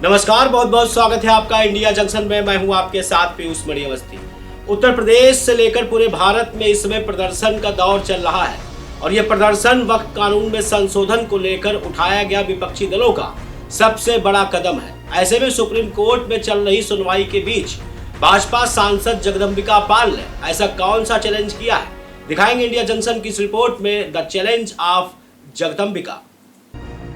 नमस्कार, बहुत बहुत स्वागत है आपका इंडिया जंक्शन में। मैं हूं आपके साथ पीयूष मणि अवस्थी। उत्तर प्रदेश से लेकर पूरे भारत में इस समय प्रदर्शन का दौर चल रहा है और यह प्रदर्शन वक्फ कानून में संशोधन को लेकर उठाया गया विपक्षी दलों का सबसे बड़ा कदम है। ऐसे में सुप्रीम कोर्ट में चल रही सुनवाई के बीच भाजपा सांसद जगदंबिका पाल ने ऐसा कौन सा चैलेंज किया है, दिखाएंगे इंडिया जंक्शन की इस रिपोर्ट में द चैलेंज ऑफ जगदंबिका।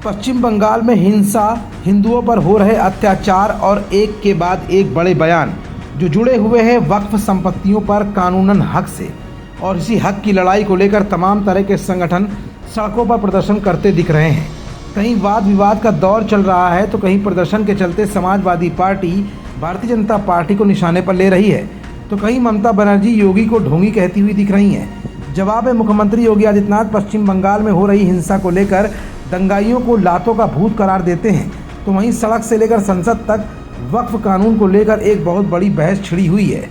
पश्चिम बंगाल में हिंसा, हिंदुओं पर हो रहे अत्याचार और एक के बाद एक बड़े बयान जो जुड़े हुए हैं वक्फ संपत्तियों पर कानूनन हक से, और इसी हक की लड़ाई को लेकर तमाम तरह के संगठन सड़कों पर प्रदर्शन करते दिख रहे हैं। कहीं वाद विवाद का दौर चल रहा है तो कहीं प्रदर्शन के चलते समाजवादी पार्टी भारतीय जनता पार्टी को निशाने पर ले रही है, तो कहीं ममता बनर्जी योगी को ढोंगी कहती हुई दिख रही हैं। जवाब में मुख्यमंत्री योगी आदित्यनाथ पश्चिम बंगाल में हो रही हिंसा को लेकर दंगाइयों को लातों का भूत करार देते हैं, तो वहीं सड़क से लेकर संसद तक वक्फ कानून को लेकर एक बहुत बड़ी बहस छिड़ी हुई है।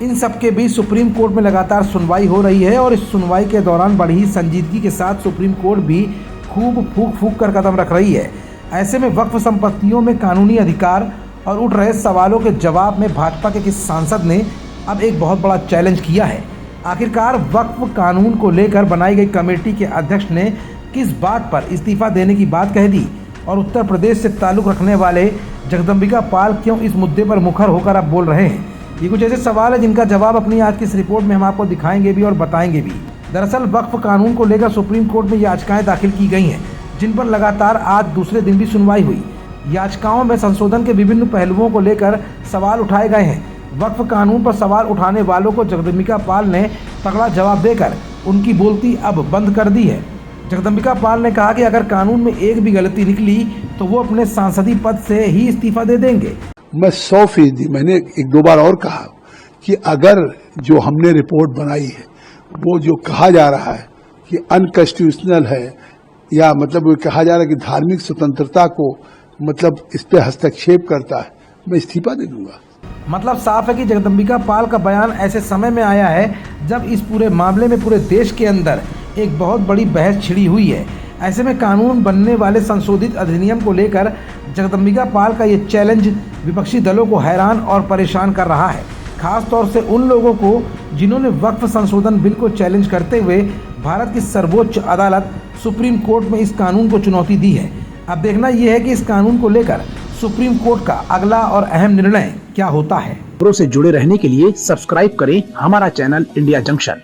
इन सब के बीच सुप्रीम कोर्ट में लगातार सुनवाई हो रही है और इस सुनवाई के दौरान बड़ी ही संजीदगी के साथ सुप्रीम कोर्ट भी खूब फूंक फूंक कर कदम रख रही है। ऐसे में वक्फ संपत्तियों में कानूनी अधिकार और उठ रहे सवालों के जवाब में भाजपा के किस सांसद ने अब एक बहुत बड़ा चैलेंज किया है। आखिरकार वक्फ कानून को लेकर बनाई गई कमेटी के अध्यक्ष ने किस बात पर इस्तीफा देने की बात कह दी, और उत्तर प्रदेश से ताल्लुक़ रखने वाले जगदंबिका पाल क्यों इस मुद्दे पर मुखर होकर अब बोल रहे हैं। ये कुछ ऐसे सवाल है जिनका जवाब अपनी आज की इस रिपोर्ट में हम आपको दिखाएंगे भी और बताएंगे भी। दरअसल वक्फ कानून को लेकर सुप्रीम कोर्ट में याचिकाएं दाखिल की गई हैं, जिन पर लगातार आज दूसरे दिन भी सुनवाई हुई। याचिकाओं में संशोधन के विभिन्न पहलुओं को लेकर सवाल उठाए गए हैं। वक्फ कानून पर सवाल उठाने वालों को जगदंबिका पाल ने तगड़ा जवाब देकर उनकी बोलती अब बंद कर दी है। जगदंबिका पाल ने कहा कि अगर कानून में एक भी गलती निकली तो वो अपने सांसदीय पद से ही इस्तीफा दे देंगे। मैं 100%, मैंने एक दो बार और कहा कि अगर जो हमने रिपोर्ट बनाई है वो जो कहा जा रहा है कि अनकॉन्स्टिट्यूशनल है, या मतलब वो कहा जा रहा है कि धार्मिक स्वतंत्रता को मतलब इस पे हस्तक्षेप करता है, मैं इस्तीफा दे दूंगा। मतलब साफ है कि जगदंबिका पाल का बयान ऐसे समय में आया है जब इस पूरे मामले में पूरे देश के अंदर एक बहुत बड़ी बहस छिड़ी हुई है। ऐसे में कानून बनने वाले संशोधित अधिनियम को लेकर जगदंबिका पाल का ये चैलेंज विपक्षी दलों को हैरान और परेशान कर रहा है, खास तौर से उन लोगों को जिन्होंने वक्फ संशोधन बिल को चैलेंज करते हुए भारत की सर्वोच्च अदालत सुप्रीम कोर्ट में इस कानून को चुनौती दी है। अब देखना यह है कि इस कानून को लेकर सुप्रीम कोर्ट का अगला और अहम निर्णय क्या होता है। खबरों से जुड़े रहने के लिए सब्सक्राइब करें हमारा चैनल इंडिया जंक्शन।